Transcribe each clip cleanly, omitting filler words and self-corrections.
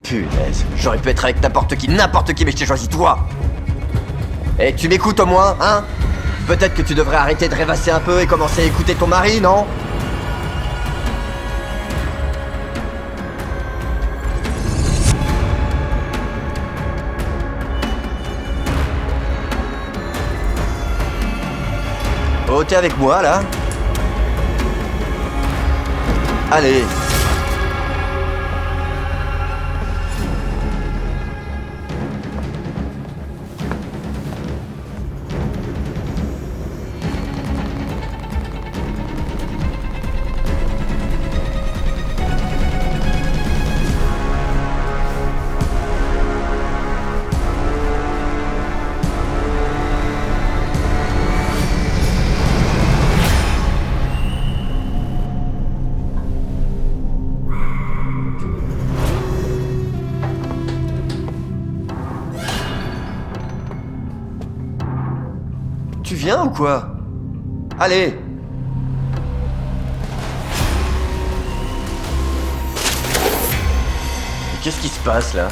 Punaise, j'aurais pu être avec n'importe qui, mais je t'ai choisi toi. Et tu m'écoutes au moins, hein? Peut-être que tu devrais arrêter de rêvasser un peu et commencer à écouter ton mari, non? Oh, t'es avec moi, là? Allez! Tu viens ou quoi? Allez! Qu'est-ce qui se passe là?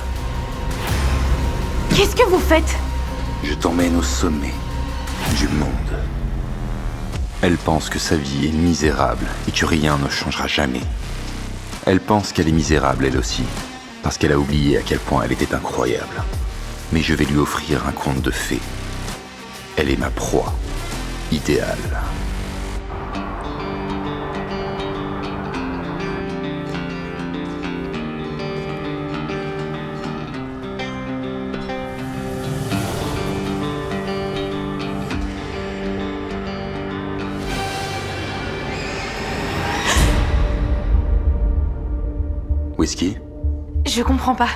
Qu'est-ce que vous faites? Je t'emmène au sommet du monde. Elle pense que sa vie est misérable et que rien ne changera jamais. Elle pense qu'elle est misérable elle aussi, parce qu'elle a oublié à quel point elle était incroyable. Mais je vais lui offrir un conte de fées. Elle est ma proie idéale. Whisky, Je comprends pas.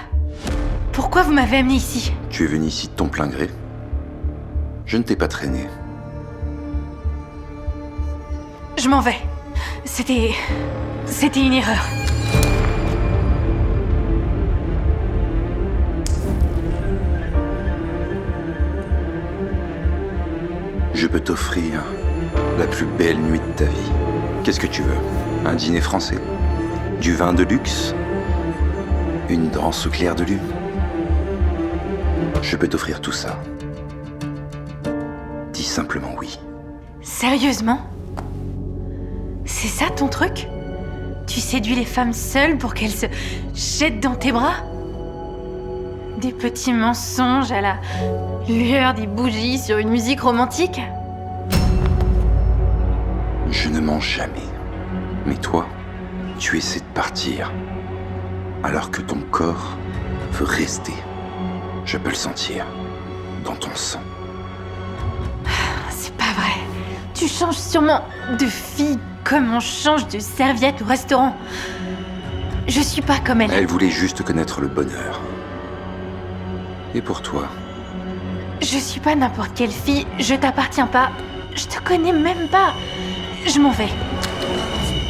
Pourquoi vous m'avez amené ici? tu es venu ici de ton plein gré. Je ne t'ai pas traîné. Je m'en vais. C'était une erreur. Je peux t'offrir la plus belle nuit de ta vie. Qu'est-ce que tu veux? Un dîner français? Du vin de luxe? Une danse au clair de lune? Je peux t'offrir tout ça. Dis simplement oui. Sérieusement? C'est ça ton truc? Tu séduis les femmes seules pour qu'elles se jettent dans tes bras? Des petits mensonges à la lueur des bougies sur une musique romantique? Je ne mens jamais. Mais toi, tu essaies de partir, alors que ton corps veut rester. Je peux le sentir, dans ton sang. C'est pas vrai. Tu changes sûrement de fille comme on change de serviette au restaurant. Je suis pas comme elle. Elle voulait juste connaître le bonheur. Et pour toi? Je suis pas n'importe quelle fille, je t'appartiens pas. Je te connais même pas. Je m'en vais.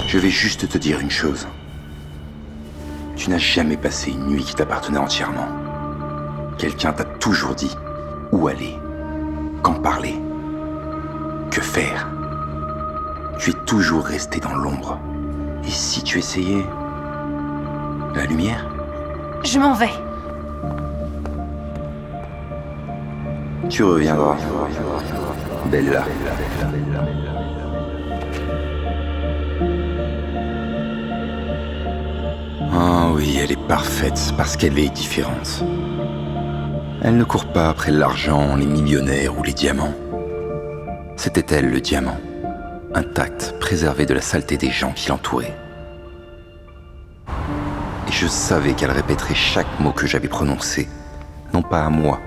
Je vais juste te dire une chose. Tu n'as jamais passé une nuit qui t'appartenait entièrement. Quelqu'un t'a toujours dit où aller, quand parler, que faire. Tu es toujours resté dans l'ombre. Et si tu essayais la lumière? Je m'en vais. Tu reviendras, Bella. Ah oui, elle est parfaite parce qu'elle est différente. Elle ne court pas après l'argent, les millionnaires ou les diamants. C'était elle le diamant, intact, préservé de la saleté des gens qui l'entouraient. Et je savais qu'elle répéterait chaque mot que j'avais prononcé, non pas à moi,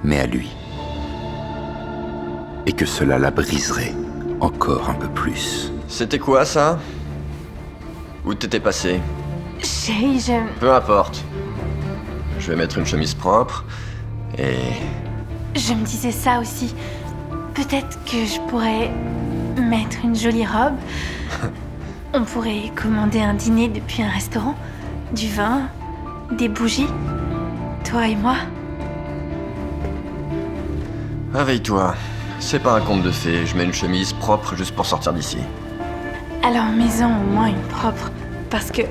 mais à lui. Et que cela la briserait encore un peu plus. C'était quoi ça? Où t'étais passé? Chérie, Peu importe. Je vais mettre une chemise propre et... je me disais ça aussi. Peut-être que je pourrais mettre une jolie robe. On pourrait commander un dîner depuis un restaurant, du vin, des bougies, toi et moi. Réveille-toi. C'est pas un conte de fées, je mets une chemise propre juste pour sortir d'ici. Alors mets-en au moins une propre, parce que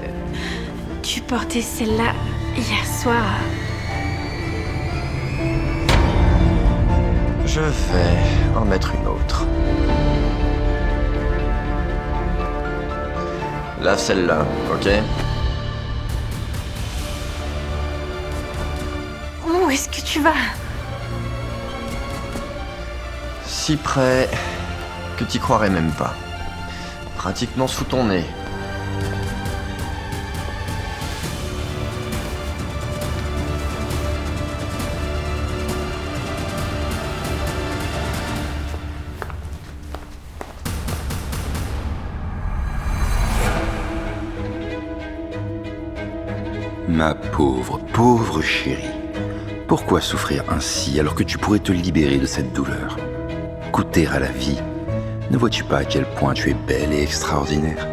tu portais celle-là Hier soir, Je vais en mettre une autre. Lave celle-là, ok? où est-ce que tu vas? Si près que t'y croirais même pas. Pratiquement sous ton nez. Ma pauvre, pauvre chérie. Pourquoi souffrir ainsi alors que tu pourrais te libérer de cette douleur? Goûter à la vie. Ne vois-tu pas à quel point tu es belle et extraordinaire?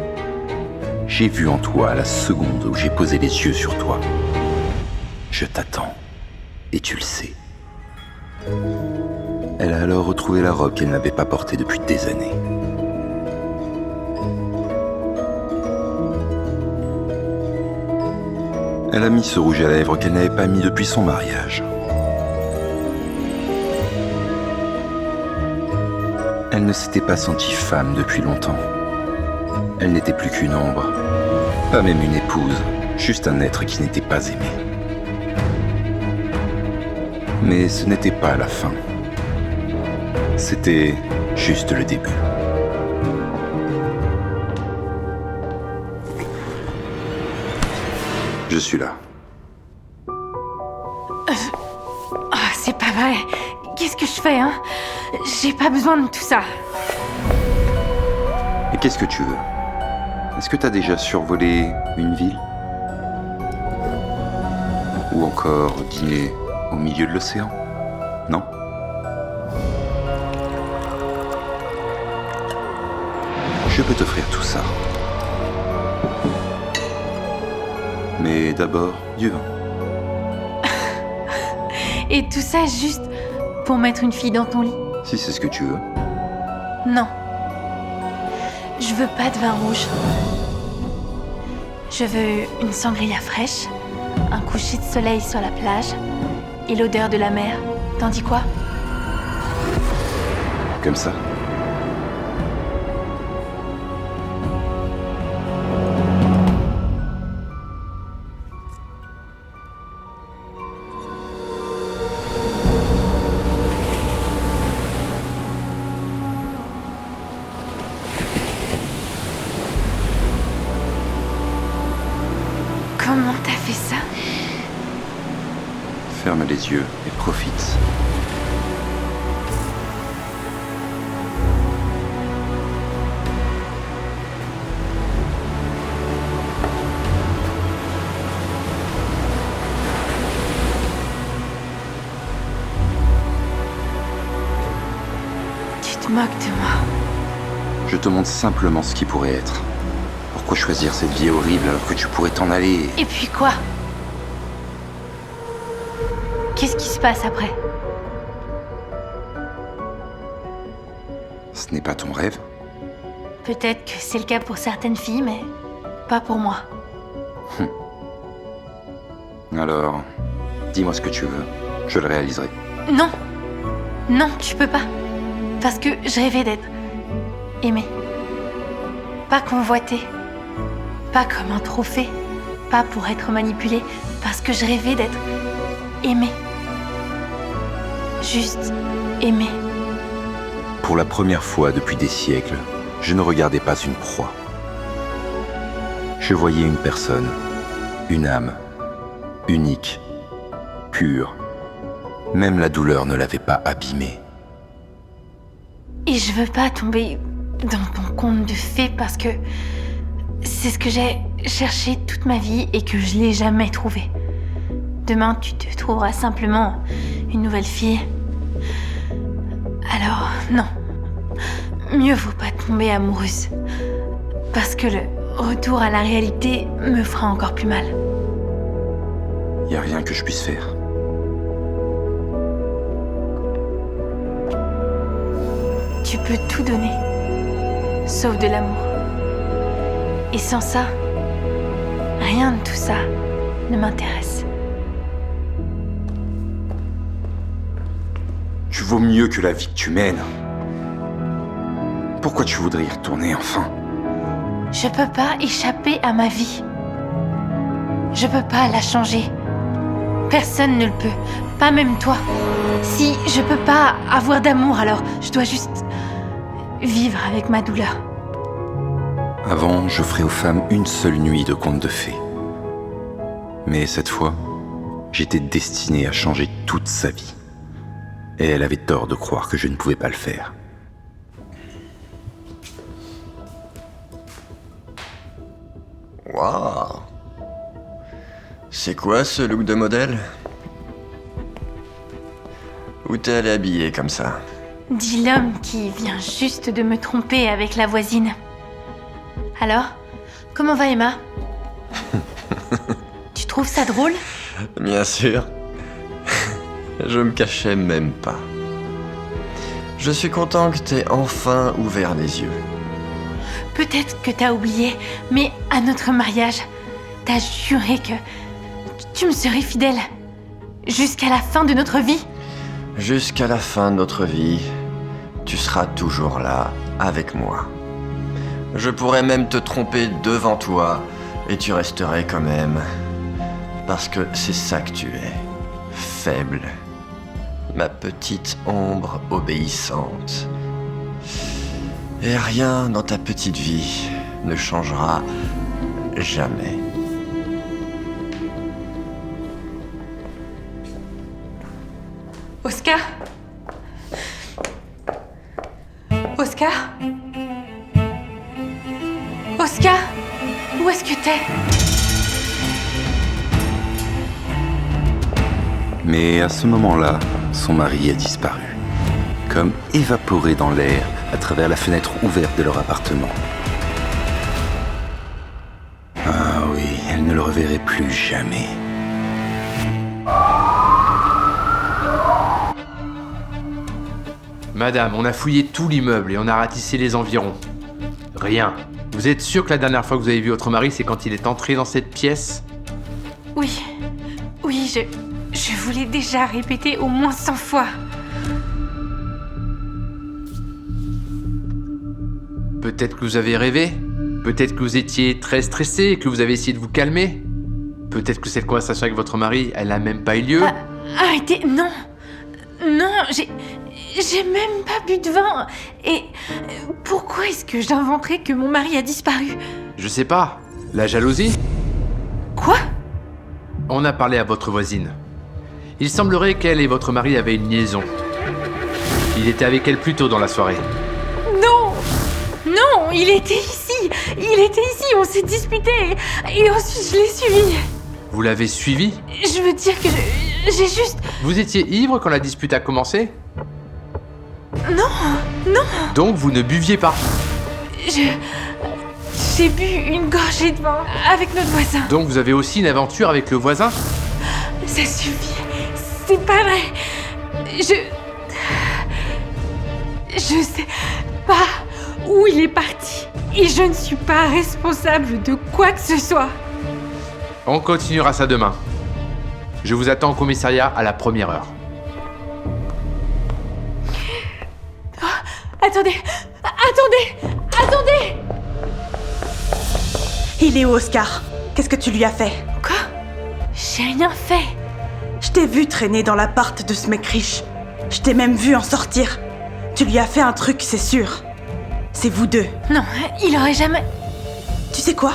J'ai vu en toi la seconde où j'ai posé les yeux sur toi. Je t'attends. Et tu le sais. Elle a alors retrouvé la robe qu'elle n'avait pas portée depuis des années. Elle a mis ce rouge à lèvres qu'elle n'avait pas mis depuis son mariage. Elle ne s'était pas sentie femme depuis longtemps. Elle n'était plus qu'une ombre, pas même une épouse, juste un être qui n'était pas aimé. Mais ce n'était pas la fin. C'était juste le début. Je suis là. Ah, c'est pas vrai. Qu'est-ce que je fais, hein? J'ai pas besoin de tout ça. Et qu'est-ce que tu veux? Est-ce que t'as déjà survolé une ville? Ou encore dîné au milieu de l'océan? Non? Je peux t'offrir tout ça. Mais d'abord, du vin. Et tout ça juste pour mettre une fille dans ton lit? Si c'est ce que tu veux. Non. Je veux pas de vin rouge. Je veux une sangria fraîche, un coucher de soleil sur la plage et l'odeur de la mer. T'en dis quoi? Comme ça. Comment t'as fait ça? Ferme les yeux et profite. Tu te moques de moi. Je te montre simplement ce qui pourrait être. Pourquoi choisir cette vie horrible alors que tu pourrais t'en aller? Et puis quoi? Qu'est-ce qui se passe après? Ce n'est pas ton rêve? Peut-être que c'est le cas pour certaines filles, mais pas pour moi. Alors, dis-moi ce que tu veux. Je le réaliserai. Non! Non, tu peux pas. Parce que je rêvais d'être aimée. Pas convoitée. Pas comme un trophée. Pas pour être manipulée. Parce que je rêvais d'être aimée. Juste aimée. Pour la première fois depuis des siècles, je ne regardais pas une proie. Je voyais une personne, une âme, unique, pure. Même la douleur ne l'avait pas abîmée. Et je veux pas tomber dans ton conte de fées parce que c'est ce que j'ai cherché toute ma vie et que je l'ai jamais trouvé. Demain, tu te trouveras simplement une nouvelle fille. Alors, non. Mieux vaut pas tomber amoureuse. Parce que le retour à la réalité me fera encore plus mal. Y a rien que je puisse faire. Tu peux tout donner, sauf de l'amour. Et sans ça, rien de tout ça ne m'intéresse. vaux mieux que la vie que tu mènes. Pourquoi tu voudrais y retourner, enfin? Je peux pas échapper à ma vie. Je peux pas la changer. Personne ne le peut, pas même toi. Si je peux pas avoir d'amour, alors je dois juste vivre avec ma douleur. Avant, je ferais aux femmes une seule nuit de conte de fées. Mais cette fois, j'étais destiné à changer toute sa vie. Et elle avait tort de croire que je ne pouvais pas le faire. Waouh! C'est quoi ce look de modèle? Où t'es allé habillée comme ça? Dit l'homme qui vient juste de me tromper avec la voisine. Alors, comment va Emma? Tu trouves ça drôle? Bien sûr. Je me cachais même pas. Je suis content que t'aies enfin ouvert les yeux. Peut-être que t'as oublié, mais à notre mariage, t'as juré que tu me serais fidèle. Jusqu'à la fin de notre vie. Jusqu'à la fin de notre vie, tu seras toujours là, avec moi. Je pourrais même te tromper devant toi, et tu resterais quand même. Parce que c'est ça que tu es. Faible. Ma petite ombre obéissante. Et rien dans ta petite vie ne changera jamais. Oscar? Oscar? Oscar? Où est-ce que t'es? Mais à ce moment-là, son mari a disparu, comme évaporé dans l'air à travers la fenêtre ouverte de leur appartement. Ah oui, elle ne le reverrait plus jamais. Madame, on a fouillé tout l'immeuble et on a ratissé les environs. Rien. Vous êtes sûr que la dernière fois que vous avez vu votre mari, c'est quand il est entré dans cette pièce? Oui, je vous l'ai déjà répété au moins 100 fois. Peut-être que vous avez rêvé. Peut-être que vous étiez très stressé et que vous avez essayé de vous calmer. Peut-être que cette conversation avec votre mari, elle n'a même pas eu lieu. Arrêtez, non. Non, j'ai même pas bu de vin. Et pourquoi est-ce que j'inventerais que mon mari a disparu? Je sais pas. La jalousie? Quoi? On a parlé à votre voisine. Il semblerait qu'elle et votre mari avaient une liaison. Il était avec elle plus tôt dans la soirée. Non! Non, il était ici! Il était ici, on s'est disputé. Et ensuite, je l'ai suivi. Vous l'avez suivi? Je veux dire que j'ai juste... Vous étiez ivre quand la dispute a commencé? Non! Donc vous ne buviez pas? J'ai bu une gorgée de vin avec notre voisin. Donc vous avez aussi une aventure avec le voisin? Ça suffit. C'est pas vrai. Je sais pas où il est parti. Et je ne suis pas responsable de quoi que ce soit. On continuera ça demain. Je vous attends au commissariat à la première heure. Attendez! Il est où, Oscar? Qu'est-ce que tu lui as fait? Quoi? J'ai rien fait. Je t'ai vu traîner dans l'appart de ce mec riche. Je t'ai même vu en sortir. Tu lui as fait un truc, c'est sûr. C'est vous deux. Non, il aurait jamais... Tu sais quoi?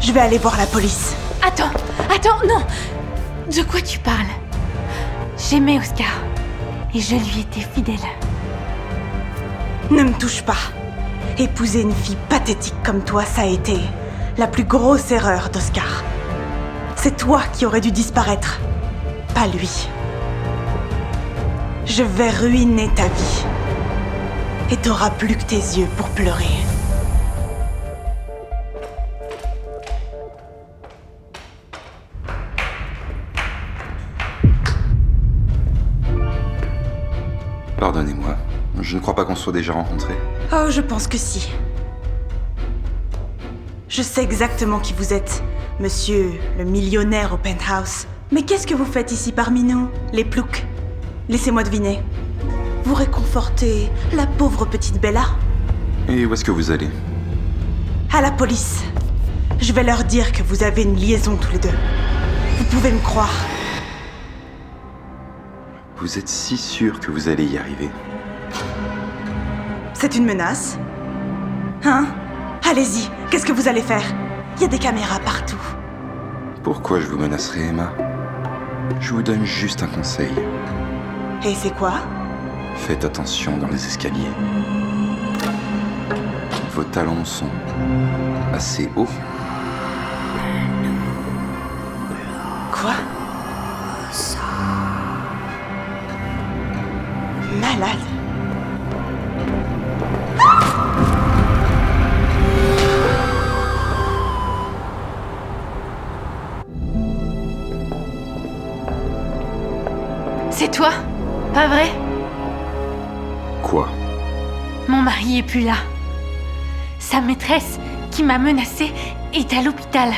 Je vais aller voir la police. Attends, non! De quoi tu parles? J'aimais Oscar. Et je lui étais fidèle. Ne me touche pas. Épouser une fille pathétique comme toi, ça a été la plus grosse erreur d'Oscar. C'est toi qui aurais dû disparaître, pas lui. Je vais ruiner ta vie. Et t'auras plus que tes yeux pour pleurer. Pardonnez-moi, je ne crois pas qu'on se soit déjà rencontrés. Oh, je pense que si. Je sais exactement qui vous êtes, monsieur le millionnaire au penthouse. Mais qu'est-ce que vous faites ici parmi nous, les ploucs? Laissez-moi deviner. Vous réconfortez la pauvre petite Bella? Et où est-ce que vous allez? À la police. Je vais leur dire que vous avez une liaison tous les deux. Vous pouvez me croire. Vous êtes si sûr que vous allez y arriver? C'est une menace? Hein? Allez-y, qu'est-ce que vous allez faire? Il y a des caméras partout. Pourquoi je vous menacerais, Emma? Je vous donne juste un conseil. Et c'est quoi? Faites attention dans les escaliers. Vos talons sont assez hauts. Quoi? Malade. C'est toi, pas vrai? Quoi? Mon mari est plus là. Sa maîtresse, qui m'a menacée, est à l'hôpital.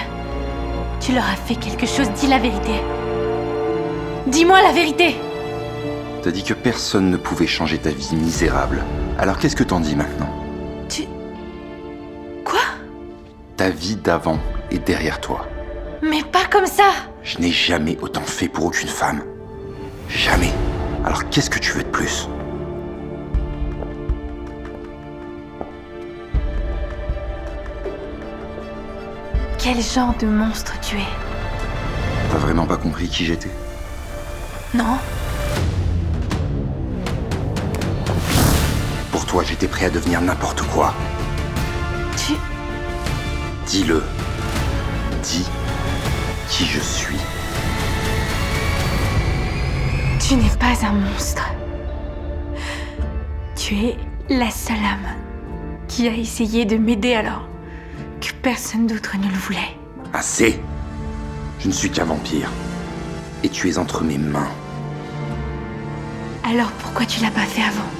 Tu leur as fait quelque chose, dis la vérité. Dis-moi la vérité! T'as dit que personne ne pouvait changer ta vie misérable. Alors qu'est-ce que t'en dis maintenant? Quoi? Ta vie d'avant est derrière toi. Mais pas comme ça! Je n'ai jamais autant fait pour aucune femme. Jamais. Alors qu'est-ce que tu veux de plus? Quel genre de monstre tu es? T'as vraiment pas compris qui j'étais? Non? Pour toi, j'étais prêt à devenir n'importe quoi. Tu... Dis-le. Dis qui je suis. Tu n'es pas un monstre. Tu es la seule âme qui a essayé de m'aider alors que personne d'autre ne le voulait. Assez! Je ne suis qu'un vampire. Et tu es entre mes mains. Alors pourquoi tu l'as pas fait avant?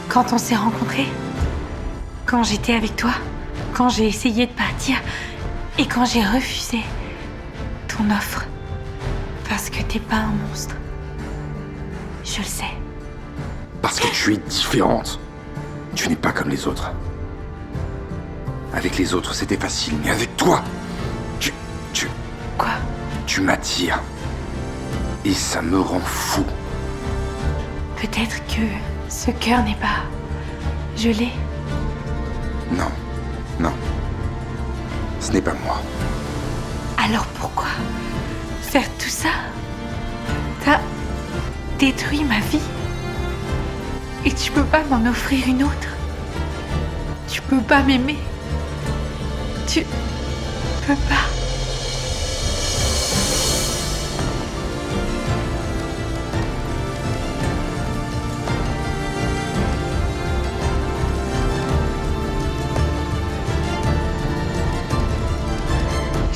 Quand on s'est rencontrés? Quand j'étais avec toi? Quand j'ai essayé de partir? Et quand j'ai refusé ton offre? Parce que t'es pas un monstre. Je le sais. Parce que tu es différente. Tu n'es pas comme les autres. Avec les autres, c'était facile, mais avec toi, Quoi? tu m'attires. Et ça me rend fou. Peut-être que ce cœur n'est pas gelé. Non, non. Ce n'est pas moi. Alors pourquoi faire tout ça? T'as détruit ma vie. Et tu peux pas m'en offrir une autre. Tu peux pas m'aimer. Tu peux pas.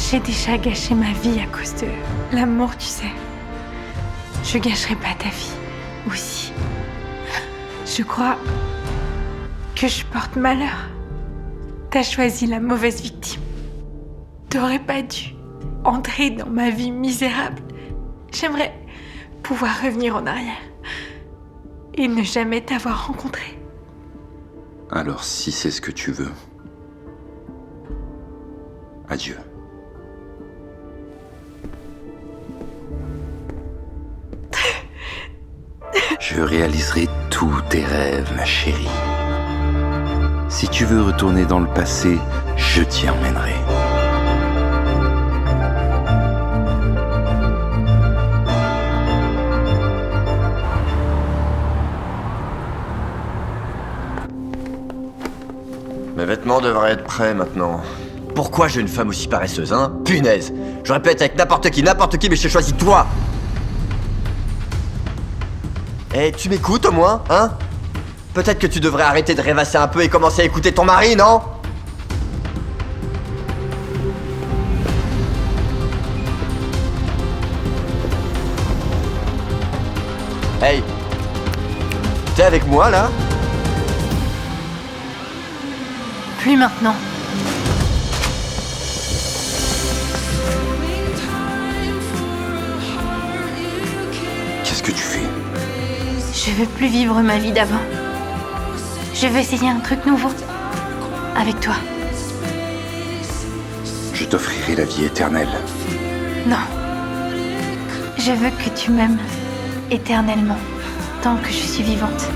J'ai déjà gâché ma vie à cause de l'amour, tu sais. Je gâcherai pas ta vie aussi. Je crois que je porte malheur. T'as choisi la mauvaise victime. T'aurais pas dû entrer dans ma vie misérable. J'aimerais pouvoir revenir en arrière et ne jamais t'avoir rencontré. Alors si c'est ce que tu veux. Adieu. Je réaliserai tous tes rêves, ma chérie. Si tu veux retourner dans le passé, je t'y emmènerai. Mes vêtements devraient être prêts maintenant. Pourquoi j'ai une femme aussi paresseuse, hein? Punaise! Je répète avec n'importe qui, mais j'ai choisi toi! Eh, tu m'écoutes au moins, hein? Peut-être que tu devrais arrêter de rêvasser un peu et commencer à écouter ton mari, non? Hey! T'es avec moi, là? Plus maintenant. Qu'est-ce que tu fais? Je veux plus vivre ma vie d'avant. Je veux essayer un truc nouveau. Avec toi. Je t'offrirai la vie éternelle. Non. Je veux que tu m'aimes éternellement, tant que je suis vivante.